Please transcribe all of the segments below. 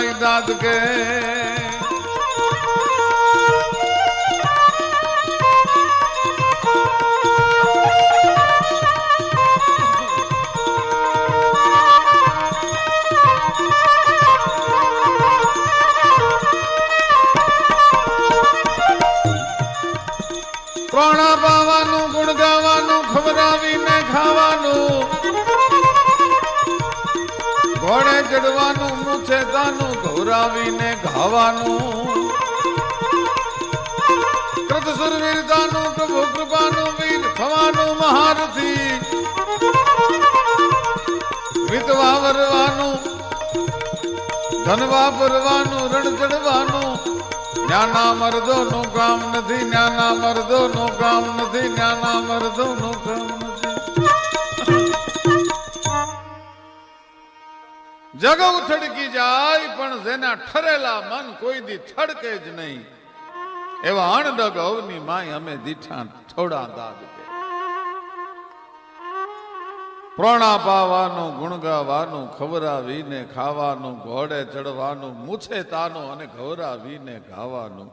જાય દાદ કે પ્રાણા પાવાનું ગુણ ગાવાનું ખવડાવીને ખાવાનું ઘોડે ચડવાનું મૂછે તાનું ધોરાવીને ઘાવાનું કૃત સુરવીરતાનું પ્રભુ કૃપાનું વીર થવાનું મહારથી વિતવા વરવાનું ધન વાપરવાનું રણ ચડવાનું જ્ઞાના મર્દો નું કામ નથી જ્ઞાના મર્દો નું કામ નથી જ્ઞાના મર્દો નું કામ નથી જગ ઉથડકી જાય પણ જેના ઠરેલા મન કોઈ દી થડકે જ નહીં એવા અણડગ અવની માય અમે દીઠા થોડા દાદ કે પ્રાણા પાવાનું ગુણ ગાવાનું ખવરાવીને ખાવાનું ઘોડે ચડવાનું મૂછે તાનું અને ખવરાવીને ગાવાનું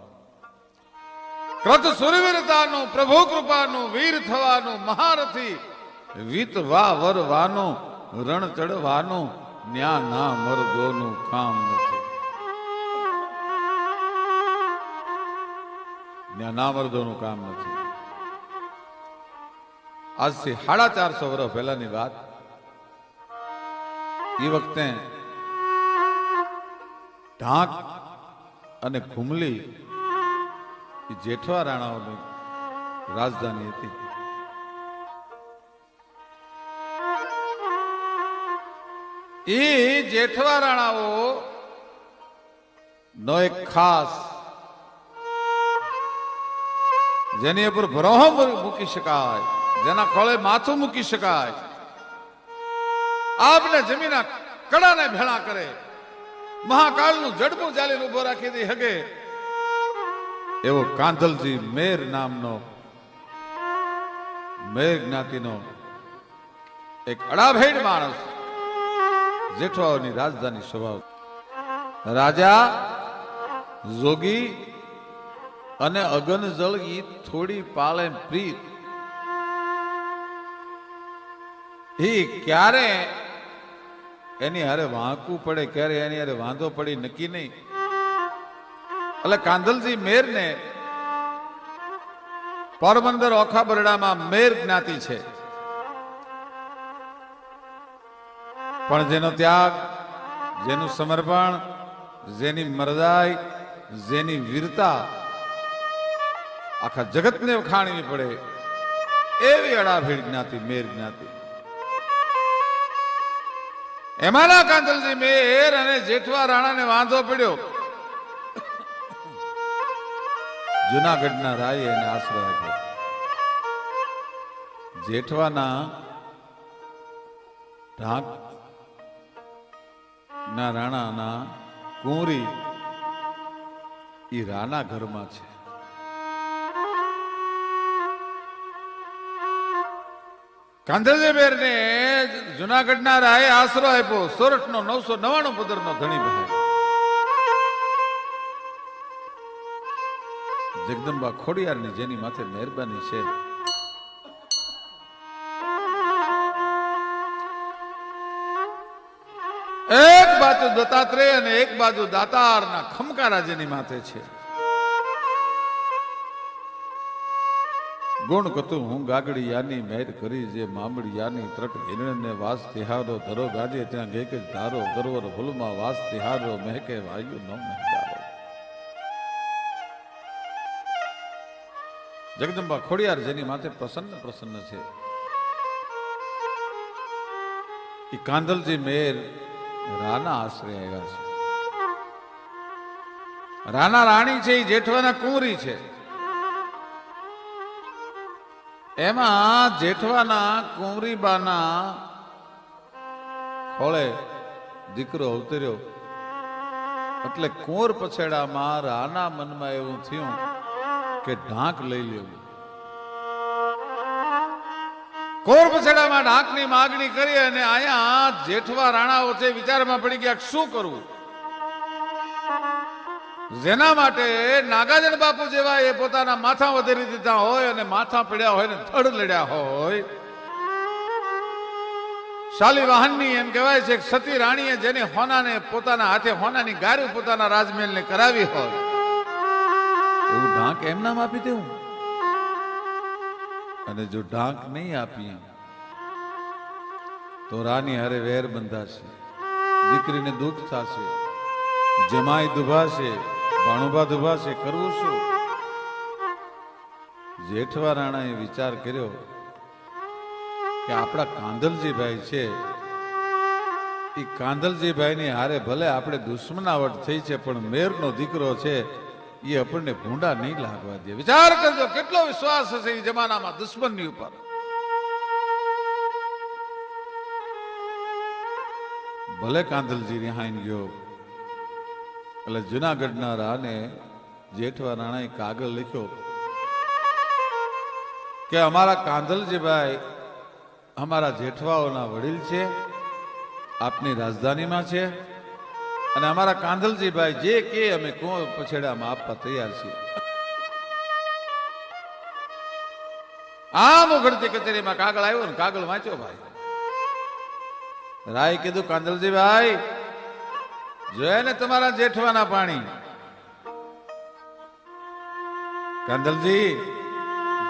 કૃત સુરવીરતાનું પ્રભુ કૃપાનું વીર થવાનું મહારથી વિતવા વરવાનું રણ ચડવાનું ન્યા ના મર્દોનું કામ નથી ન્યા ના મર્દોનું કામ નથી આજથી 450 વર્ષ પહેલાની વાત એ વખતે ઢાંક અને ઘુમલી એ જેઠવા રાણાઓની રાજધાની હતી એ જેઠવા રાણાઓ નો એક ખાસ જેની ઉપર ભરોહો મૂકી શકાય જેના ખોળે માથું મૂકી શકાય આપને જમીના કડાને ભેળા કરે મહાકાળનું જડબું ચાલીને ઉભો રાખી દે હગે એવો કાંધલજી મેર નામનો મેર જ્ઞાતિનો એક અડાભેડ માણસ જેઠવાઓની રાજધાની સ્વભાવ રાજા જોગી અને અગન જળ ઈ થોડી પાળે પ્રીત ક્યારે એની હારે વાંકવું પડે ક્યારે એની હારે વાંધો પડી નક્કી નહીં એટલે કાંધલજી મેર ને પોરબંદર ઓખા બરડામાં મેર જ્ઞાતિ છે પણ જેનો ત્યાગ જેનું સમર્પણ જેની મરદાઈ જેની વીરતા આખા જગતને વખાણવી પડે એવી અડાભેડ જ્ઞાતિ મેર જ્ઞાતિ એમાંના કાંધલજી મેર અને જેઠવા રાણાને વાંધો પડ્યો જુનાગઢના રાય એને આશરો આપ્યો જેઠવાના ઢાંક ના રાણાના કુંવરી ઈ રાણા ઘરમાં છે કાંધલજી મેર ને જુનાગઢના રાયે આશરો આપ્યો સોરઠનો 999 પદરનો ધણી ભાઈ જગદંબા ખોડિયારની જેની માથે મહેરબાની છે એક બાજુ દત્તાત્રેય અને એક બાજુ દાતારના ખમકારા જેની માથે છે ગુણ કતું હું ગાગડી યાની મહેર કરી જે મામડી યાની ત્રટ હિરણને વાસ તિહારો ધરો ગાજે ત્યાં ગેક જ ધારો ગરવર ભૂલમાં વાસ તિહારો મહેકે વાયુ ન મહેકારો જગદંબા ખોડિયાર જેની માથે પ્રસન્ન છે એ કાંધલજી મેર રાના આશરે આવ્યા છે રાના રાણી છે એ જેઠવાના કુંવરી છે એમાં જેઠવાના કુંવરીબાના ખોળે દીકરો અવતર્યો એટલે કુંવર પછેડામાં રાના મનમાં એવું થયું કે ઢાંક લઈ લેવું કુંવર પછેડામાં ઢાંકની માગણી કરી અને આયા જેઠવા રાણાઓ છે વિચારમાં પડી ગયા શું કરવું જેના માટે નાગાજન બાપુ જેવા એ પોતાના માથા વધેરી દીધા હોય અને માથા પડ્યા હોય ને થડ લડ્યા હોય. શાલિવાહનની એમ કહેવાય છે કે સતી રાણીએ જેને હોનાને પોતાના હાથે હોનાની ગારું પોતાના રાજમહેલને કરાવી હોય એવું ઢાંક એમ નામ આપી દેવું. અને જો ઢાંક નહીં આપીએ તો રાની હારે વેર બંધાશે, દીકરીને દુઃખ થશે, જમાઈ દુભાશે, ભાણુભા દુભાશે. કરવું શું? જેઠવા રાણાએ વિચાર કર્યો કે આપણા કાંદલજીભાઈ છે એ કાંદલજીભાઈની હારે ભલે આપણે દુશ્મનાવટ થઈ છે પણ મેરનો દીકરો છે એ આપણને ભૂંડા નહીં લાગવા દે. વિચાર કરજો કેટલો વિશ્વાસ હશે એ જમાનામાં દુશ્મનની ઉપર. ભલે કાંદલજી રિહાઈ ગયો એટલે જુનાગઢના રાને જેઠવા રાણાએ કાગળ લખ્યો કે અમારા કાંદલજીભાઈ અમારા જેઠવાઓના વડીલ છે, આપની રાજધાનીમાં છે અને અમારા કાંદલજીભાઈ જે કે અમે કોણ પછેડામાં આપવા તૈયાર છીએ. આમ ઉઘડતી કચેરીમાં કાગળ આવ્યો ને કાગળ વાંચ્યો ભાઈ. રાય કીધું કાંદલજીભાઈ જોયા ને તમારા જેઠવાના પાણી. કાંદલજી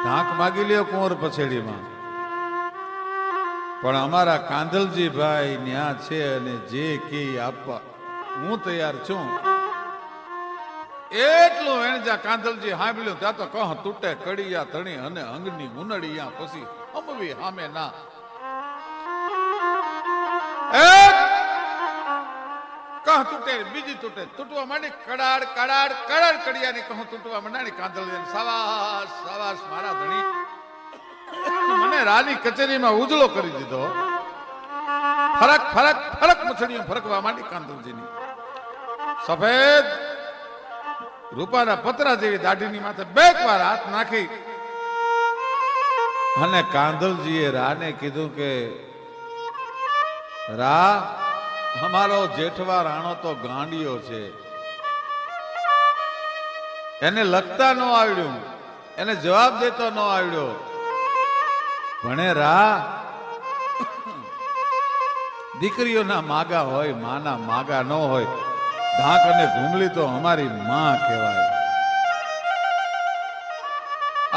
ઢાંક માગી લ્યો કુંવર પછેડીમાં, પણ અમારા કાંદલજીભાઈ ન્યા છે અને જે કે આપવા હું તૈયાર છું. એટલું એને જ્યાં કાંદલજી સાંભળ્યું ત્યાં તો કહ તૂટે કડિયા તણી અને અંગની મુનડિયા પછી હમવી હામે ના. કહ તૂટે બીજી તૂટે, તૂટવા માંડી કડાડ કડાડ કડાડ કડિયાની કહું તૂટવા માંડી. કાંદલજી સાવાસ સાવાસ મારા ધણી, મને રાની કચેરીમાં ઉજળો કરી દીધો. ફરક ફરક ફરક મછડીઓ ફરકવા માંડી કાંદલજીની. સફેદ રૂપાના પતરા જેવી દાઢીની માથે બે વાર હાથ નાખી અને કાંદલજીએ રાને કીધું કે રા અમારો જેઠવા રાણો તો ગાંડિયો છે, એને લખતા ન આવડ્યું, એને જવાબ દેતો ન આવડ્યો. ભણે રા દીકરીઓના માગા હોય માના માગા ન હોય. ઢાંક અને ઘૂમલી તો અમારી માં કહેવાય.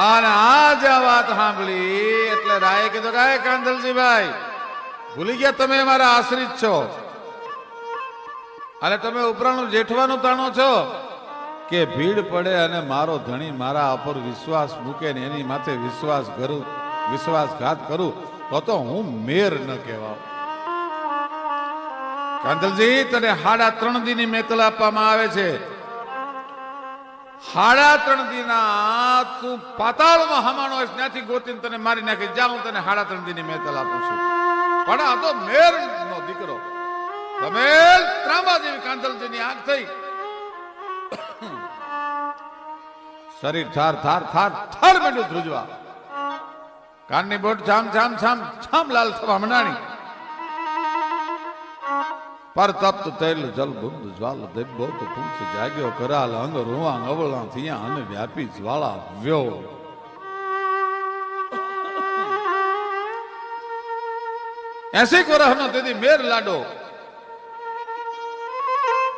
અને આ જ વાત સાંભળી એટલે રાયે કીધું કે કાંદલજીભાઈ ભૂલી ગયા તમે મારા આશ્રિત છો અને તમે ઉપરાણું જેઠવાનું તાણો છો કે ભીડ પડે અને મારો ધણી મારા ઉપર વિશ્વાસ મૂકે ને એની માથે વિશ્વાસઘાત કરું તો હું મેર ન કહેવાઉં. કાંદલજી તને 3.5 દીની મેતલ આપવામાં આવે છે. 3.5 દીના તું પાતાળમાં હમાણો હોય ત્યાંથી ગોતીને તને મારી નાખી જા, હું તને 3.5 દીની મેતલ આપું છું. પણ આ તો મેર નો દીકરો ધમેલ ત્રાંબા જેવી કાંદલજીની આંખ થઈ. શરીર થાર થાર થાર થાર માંડ્યું ધ્રુજવા. કાનની બોટ છામ છામ છામ છામ લાલ થવા મંડાણી. પર તપ્ત તૈલ જલ બુંદ જ્વાલ દેબો તો પૂછ જાગ્યો કરાલ અંગ રૂવાંગ અવળા થિયા અને વ્યાપી જ્વાળા વ્યો. એસી વર્ષનો તેથી મેર લાડો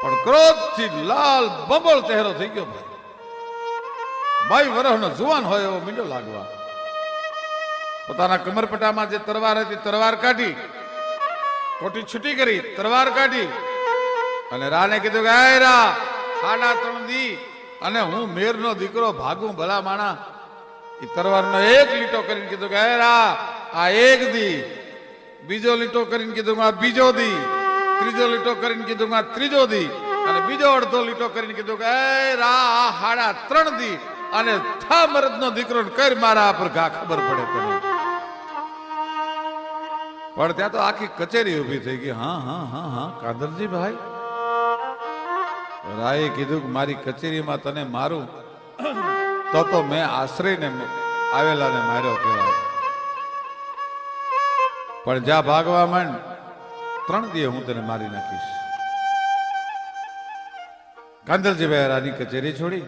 પણ ક્રોધથી લાલ બબળ ચહેરો થઈ ગયો. ભાઈ 22 વર્ષનો જુવાન હોય એવો મીંડો લાગવા. પોતાના કમરપટામાં જે તરવાર હતી તરવાર કાઢી, કોટી છૂટી કરી તરવાર કાઢી અને રાને કીધું કે આય રા 3.5 દી અને હું મેરનો દીકરો ભાગું ભલા માણા. એ તરવારનો એક લીટો કરીને કીધું કે આય રા આ 1 દી, બીજો લીટો કરીને કીધું આ બીજો દી, ત્રીજો લીટો કરીને કીધું આ ત્રીજો દી અને બીજો અડધો લીટો કરીને કીધું કે આય રા આ 3.5 દી અને થા મરદનો દીકરો કર મારા પર ઘા ખબર પડે તને. પણ ત્યાં તો આખી કચેરી ઉભી થઈ ગઈ. હા હા હા હા કાંદલજી ભાઈ. રાયે કીધું કે મારી કચેરીમાં તને મારું તો મેં આશ્રયને આવેલાને માર્યો કહેવાય. પણ જા ભાગવા માંડ, 3 દી હું તને મારી નાખીશ. કાંધલજી બહેરાની કચેરી છોડી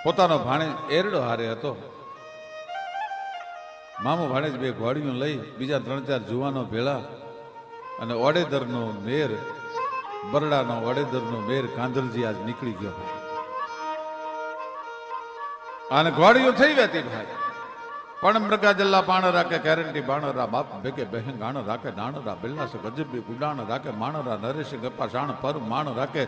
પોતાનો ભાણે એરડો હારે હતો. મામો ભાણેજ બે ઘોડીઓ લઈ બીજા 3-4 જુવાનો ભેળા અને ઓડેદરનો મેર બરડાનો ઓડેદરનો મેર કાંધલજી આજ નીકળી ગયો ભાઈ. અને ઘોડીઓ થઈ વેતી ભાઈ. પણ મૃગા જલ્લા પાણ રાખે કેરંટી બાણરા બાપ ભેગે બહેન ગાણ રાખે નાણરા બિલ્લાસ ગજબી ગુડાણ રાખે માણરા નરેશ ગપ્પા શાણ પર માણ રાખે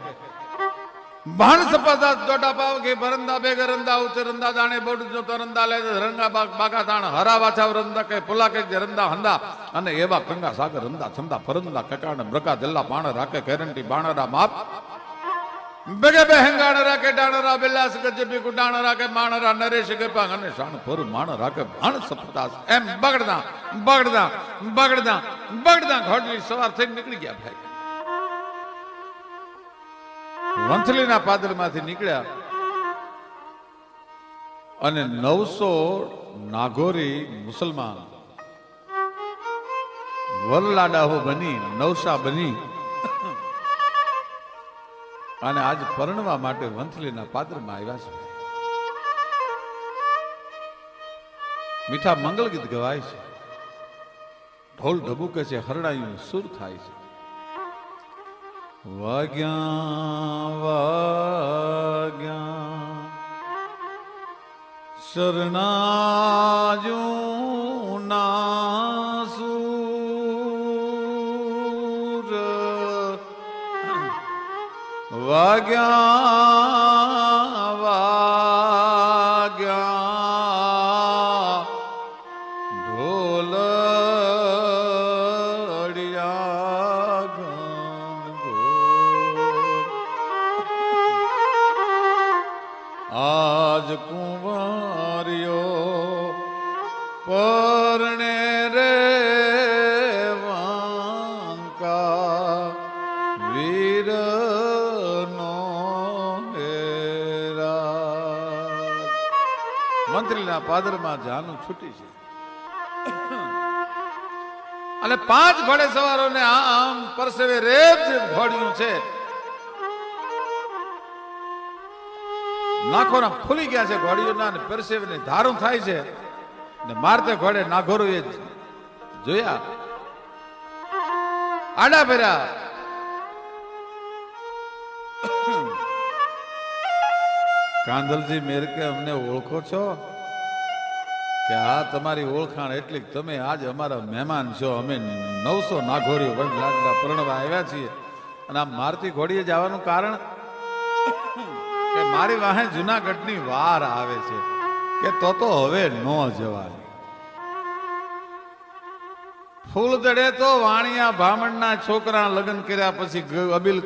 ભાણ સપાદા જોડા પાવ કે બરંદા બેગ રંદા ઉચ રંદા દાણે બોડ જો તરંદા લે રંગા બાગા તાણ હરા વાછા રંદા કે પુલા કે રંદા હંદા અને એવા કંગા સાગર રંદા છંદા પરંદા કકાણ મૃગા જલ્લા પાણ રાખે કેરંટી બાણરા બાપ બેગે બેહંગાણ રાખે ડાણરા બિલાસ ગજબી ગુડાણ રાખે માણરા નરેશ ગપ્પા અને શાણ પર માણ રાખે ભાણ સપાદા એમ બગડતા બગડતા બગડતા બગડતા ઘોડી સવાર થઈ નીકળી ગયા ભાઈ. વંથલીના પાદરમાંથી નીકળ્યા અને 900 નાગોરી મુસલમાન વરલાડાઓ બની નવસા બની અને આજ પરણવા માટે વંથલીના પાદરમાં આવ્યા છે. મીઠા મંગળ ગીત ગવાય છે, ઢોલ ઢબુકે છે, હરણાયું સુર થાય છે. વાગ્યા વાગ્યા શરણાજું ના સૂર વાગ્યા વાગ્યા ઢોલ આજ કુંવરિયો પરણે રે વાંકા વીર નો મંત્રીના પાદરમાં જાનું છૂટી છે અને 5 ઘોડે સવારોને આમ પરસેવે રેબ જે ઘોડ્યું છે નાખોના ફૂલી ગયા છે ઘોડીઓના ને પરસેવને ધારું થાય છે ને મારતે ઘોડે નાઘોરો એ જોયા આડા ભર્યા. કાંધલજી મેર કે અમને ઓળખો છો કે આ તમારી ઓળખાણ એટલી તમે આજ અમારા મહેમાન છો. અમે 900 નાઘોરીઓ વડલાડલા પરણવા આવ્યા છીએ અને આ મારતી ઘોડીએ જવાનું કારણ કે મારી વાહે જુનાગઢની વાર આવે છે કે તો હવે ન જવાય. ફૂલ દડે તો વાણિયા ભામણના છોકરા લગ્ન કર્યા પછી અબિલ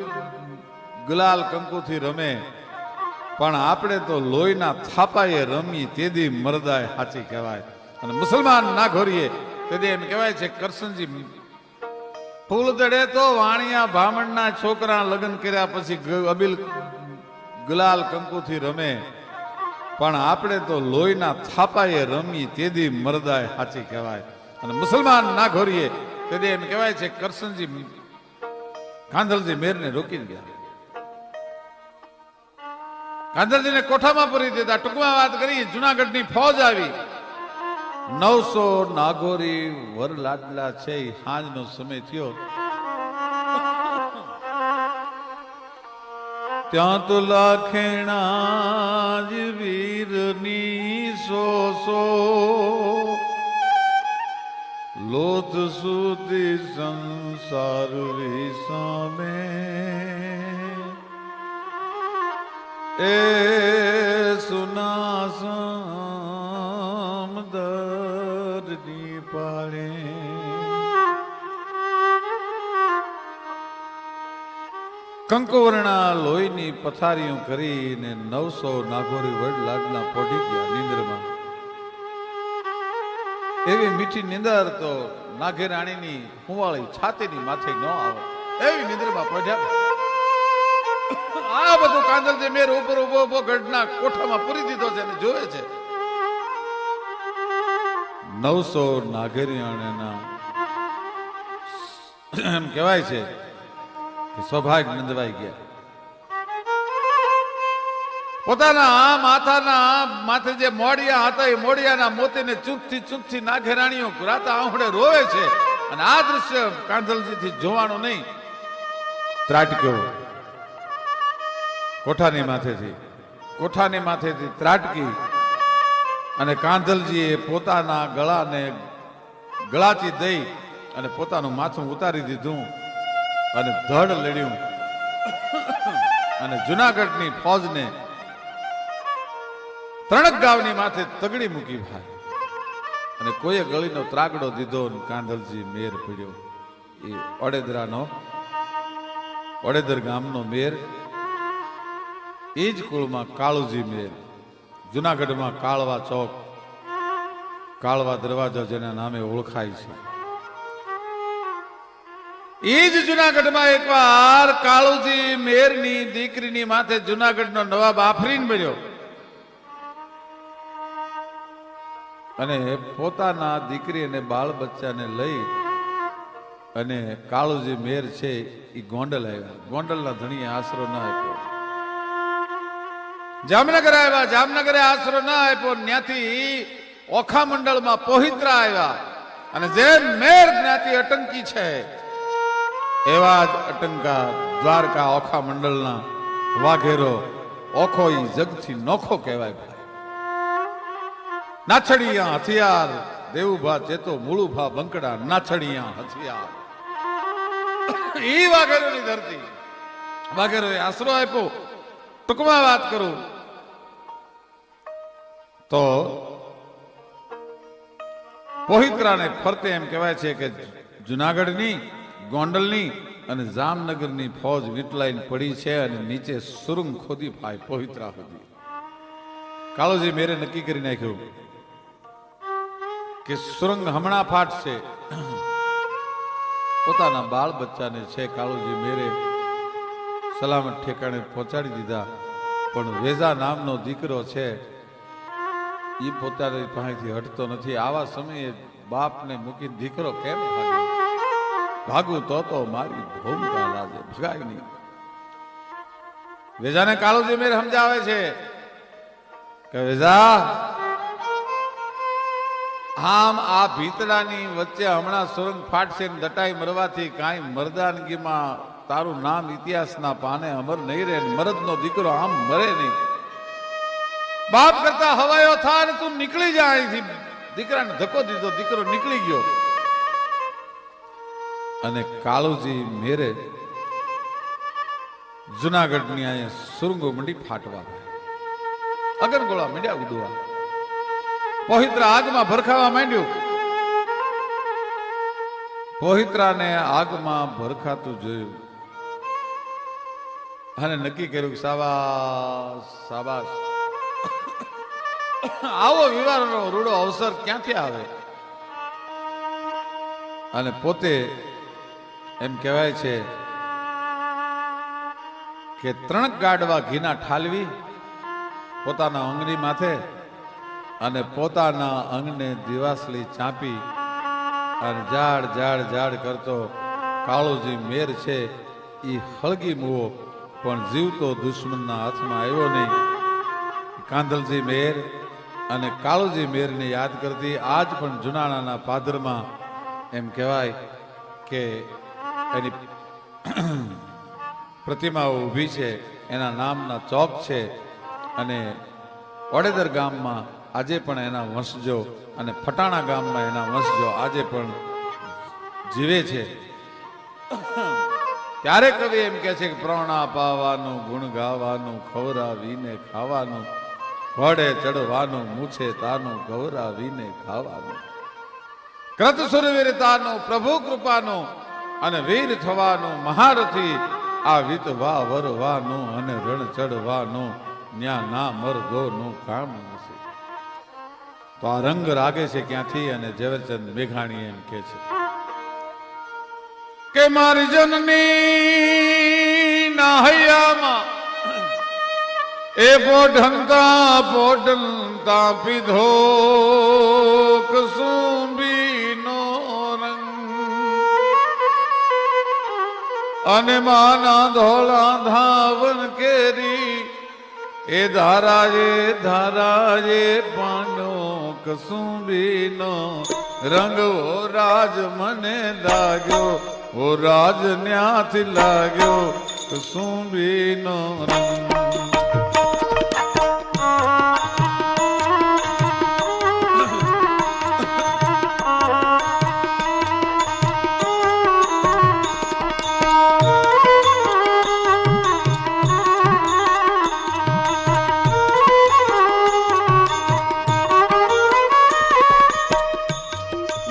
ગુલાલ કંકુથી રમે, પણ આપણે તો લોહીના થાપાએ રમી તેદી મરદાય સાચી કહેવાય. અને મુસલમાન ના ઘોરીએ તેદી એમ કહેવાય છે કરશનજી ફૂલ દડે તો વાણિયા ભામણના છોકરા લગ્ન કર્યા પછી અબિલ ગુલાલ કંકુથી રમે, પણ આપણે તો લોહીના થાપાએ રમી તેદી મરદાય સાચી કહેવાય. અને મુસલમાન ના ઘોરીએ તેદી એમ કહેવાય છે કરશનજી કાંધલજી મેરને રોકીને ગયા. કાંધલજીને કોઠામાં પૂરી દીધા. ટૂંકમાં વાત કરી જુનાગઢની ફોજ આવી. 900 નાગોરી વરલાડલા છે. સાંજનો સમય થયો ત્યાં તો લાખેણા જ વીરની સો લોથ સુધી સંસાર વિસામે એ સુના સમદરની પાળે કંકુવર્ણા લોહીની પથારીઓ કરીને 900 નાગોરી વડલાડલા પડી ગયા નીંદરમાં. એવી મીઠી નીંદર તો નાઘેરાણીની હુંવાળી છાતીની માથે ન આવે એવી નીંદરમાં પડ્યા. આ બધું કાંધલજી મેર ઉપર ઉભો ઉભો ગઢના કોઠામાં પૂરી દીધો છે અને જોવે છે. 900 નાઘેરિયાણીના એમ કહેવાય છે કે સૌભાગ્ય નંદવાઈ ગયા. પોતાના માથાના માથે જે મોડિયા હતા એ મોડિયાના મોતીને ચૂપથી નાઘેરાણીઓ રાતા આંખડે રોવે છે. અને આ દ્રશ્ય કાંધલજીથી જોવાનું નહીં. ત્રાટક્યો કોઠાની માથેથી ત્રાટકી અને કાંધલજીએ પોતાના ગળાને ગળાચી દઈ અને પોતાનું માથું ઉતારી દીધું અને ધડ લડ્યું અને જુનાગઢની ફૌજને ત્રણક ગામની માથે તગડી મૂકી ભાઈ. અને કોઈએ ગળીનો ત્રાગડો દીધો અને કાંધલજી મેર પીડ્યો. એ ઓડેદર ગામનો મેર, એ જ કુળમાં કાળુજી મેર. જુનાગઢમાં કાળવા ચોક, કાળવા દરવાજો જેના નામે ઓળખાય છે. એ જ જુનાગઢમાં એકવાર કાળુજી મેરની દીકરીની માથે જુનાગઢનો નવાબ આફરીન બન્યો અને પોતાના દીકરી અને બાળ બચ્ચાને લઈ અને કાળુજી મેર છે એ ગોંડલ આવ્યા. ગોંડલના ધણીએ આશરો ના આપ્યો. જામનગર આવ્યા, જામનગરે આશરો ના આપ્યો. ત્યાંથી ઓખા મંડળમાં પોહિત્રા આવ્યા અને જે મેર જ્ઞાતિ અટંકી છે એવા જ અટંકા દ્વારકા ઓખા મંડળના વાઘેરો. ઓખો ઈ જગથી નોખો કહેવાય ભાઈ. નાછડિયા હથિયાર દેવુભા ચેતો મૂળુભા બંકડા નાછડિયા હથિયાર. ઈ વાઘેરોની ધરતી. વાઘેરોએ આશરો આપ્યો. ટૂંકમાં વાત કરું તો પોહિત્રાને ફરતે એમ કહેવાય છે કે જુનાગઢની, ગોંડલની અને જામનગરની ફૌજ વીંટલાઈને પડી છે અને નીચે સુરંગ ખોદી ભાઈ પોહિત્રા ખોદી. કાળુજી મેરે નક્કી કરી નાખ્યું કે સુરંગ હમણાં ફાટશે. પોતાના બાળ બચ્ચાને છે કાળુજી મેરે સલામત ઠેકાણે પહોંચાડી દીધા. પણ વેજા નામનો દીકરો છે એ પોતાની પાસેથી હટતો નથી. આવા સમયે બાપને મૂકીને દીકરો કેમ ભાગે? ભાગું તો મારી ભૂમિકા લાગે, ભગાય નહીં. વેજાને કાળુજી મેર સમજાવે છે કે વેજા, આમ આ ભીતડાની વચ્ચે હમણાં સુરંગ ફાટશે ને દટાઈ મરવાથી કાંઈ મરદાનગીમાં તારું નામ ઇતિહાસના પાને અમર નહીં રહે. મરદનો દીકરો આમ મરે નહીં. બાપ કરતા હવાયો થાય ને તું નીકળી જા અહીંથી. દીકરાને ધક્કો દીધો, દીકરો નીકળી ગયો અને કાળુજી મેરે જુનાગઢની અહીંયા સુરંગો મંડી ફાટવા, અગનગોળા મંડ્યા ઉડવા. પોહિત્રા આગમાં ભરખાવા માંડ્યું. પોહિત્રાને આગમાં ભરખાતું જોયું અને નક્કી કર્યું કે સાબાસ સાબાસ, આવો વિવાહનો રૂડો અવસર ક્યાંથી આવે. અને પોતે એમ કહેવાય છે કે ત્રણક ગાડવા ઘીના ઠાલવી પોતાના અંગની માથે અને પોતાના અંગને દિવાસલી ચાંપી અને જાડ જાડ જાડ કરતો કાળુજી મેર છે એ હળગી મૂવો પણ જીવતો દુશ્મનના હાથમાં આવ્યો નહીં. કાંધલજી મેર અને કાળુજી મેરને યાદ કરતી આજ પણ જુનાણાના પાદરમાં એમ કહેવાય કે એની પ્રતિમાઓ ઊભી છે. એના નામના ચોક છે અને ઓડેદર ગામમાં આજે પણ એના વંશજો અને ફટાણા ગામમાં એના વંશજો આજે પણ જીવે છે. ત્યારે કવિ એમ કહે છે કે પ્રણા પાવાનું, ગુણ ગાવાનું, ખવરાવીને ખાવાનું, ઘોડે ચડવાનું, મૂછે તાનું, ગૌરાવીને ખાવાનું, કૃત સુરવીરતાનું, પ્રભુ કૃપાનું અને વીર થવાનું, મહારથી આ વિતવા વરવાનું અને રણ ચડવાનું, ન્યા ના મરદોનું કામ નથી. તો આ રંગ રાગે છે ક્યાંથી? અને ઝવેરચંદ મેઘાણી એમ કે છે કે મારી જનની ના હૈયામાં એ પોઢંતા પીધો કસુંબીનો રંગ. અને માના ધોળા ધાવન કેરી એ ધારાજે પાનો કસુંબીનો રંગ ઓ રાજ મને લાગ્યો ઓ રાજ ન્યાથી લાગ્યો કસુંબીનો રંગ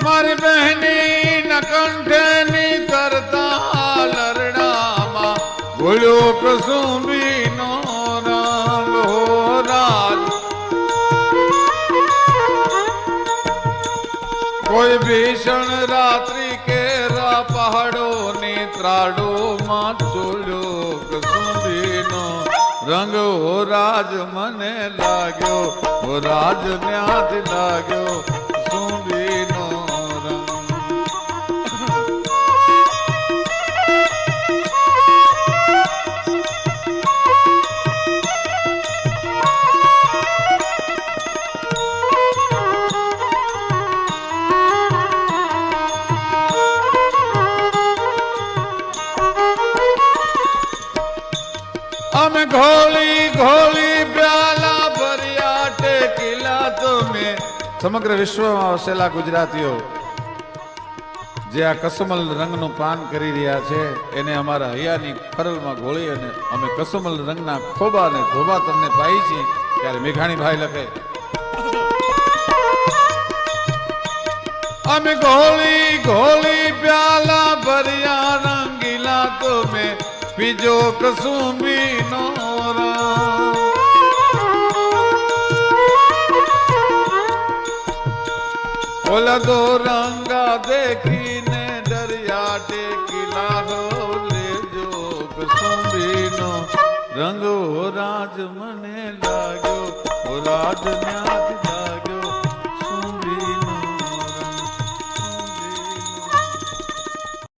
મારી બહેની નકંઠની કરતા લરડામાં ભૂલ્યો કસુંબીનો રંગ હો રાજ કોઈ ભીષણ રાત્રિ કેરા પહાડોની ત્રાડોમાં ચોલ્યો કસુંબીનો રંગ હો રાજ મને લાગ્યો હો રાજ ન્યાથી લાગ્યો કસુંબીનો અમે ઘોળી ઘોળી પ્યાલા ભર્યા ટેકીલા તમે સમગ્ર વિશ્વમાં વસેલા ગુજરાતીઓ જે આ કસમલ રંગનું પાન કરી રહ્યા છે એને અમારા હૈયાની ફરલમાં ઘોળી અને અમે કસમલ રંગના ખોબા અને ધોબા તમને પાઈ છીએ ત્યારે મેઘાણીભાઈ લખે અમે ઘોળી ઘોળી પ્યાલા ભર્યા રંગીલા તમે પીજો કસુંબીનો રંગ ઓલા દો રંગા દેખીને દરિયા ટેકીલા હો લેજો કસુંબીનો રંગ હો રાજ મને લાગ્યો હો રાજ